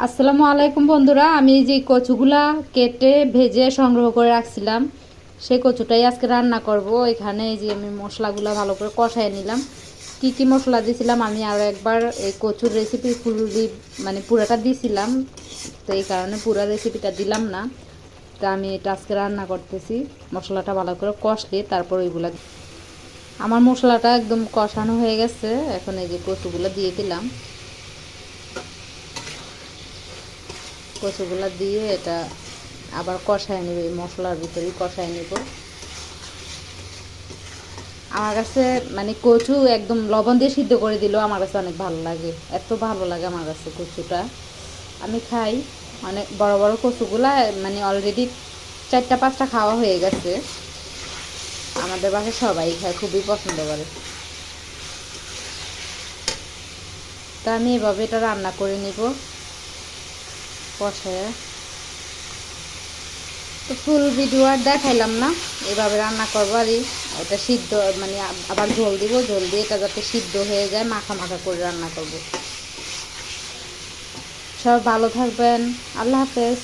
আসসালামু আলাইকুম বন্ধুরা, আমি যে কচুগুলা কেটে ভেজে সংগ্রহ করে রাখছিলাম সেই কচুটাই আজকে রান্না করব। এখানে এই যে আমি মশলাগুলো ভালো করে কষায় নিলাম। কি কি মশলা দিয়েছিলাম আমি আরও একবার এই কচুর রেসিপি ফুললি মানে পুরাটা দিয়েছিলাম, তো এই কারণে পুরা রেসিপিটা দিলাম না। তো আমি এটা আজকে রান্না করতেছি। মশলাটা ভালো করে কষলে তারপর ওইগুলা আমার মশলাটা একদম কষানো হয়ে গেছে। এখন এই যে কচুগুলো দিয়ে দিলাম। কচুগুলা দিয়ে এটা আবার কষায় নেব, এই মশলার ভিতরেই কষায় নেব। আমার কাছে মানে কচু একদম লবণ দিয়ে সিদ্ধ করে দিলেও আমার কাছে অনেক ভালো লাগে, এত ভালো লাগে আমার কাছে কচুটা। আমি খাই অনেক বড় বড় কচুগুলা, মানে অলরেডি 4টা 5টা খাওয়া হয়ে গেছে। আমাদের বাসায় সবাই খায়, খুবই পছন্দ করে। তা আমি এভাবে এটা রান্না করে নিব কষায়। তো ফুল ভিডিও আর দেখাইলাম না, এভাবে রান্না করবো। আর এটা সিদ্ধ মানে আবার ঝোল দিব, ঝোল দিয়ে এটা যাতে সিদ্ধ হয়ে যায় মাখা মাখা করে রান্না করব। সব ভালো থাকবেন, আল্লাহ হাফেজ।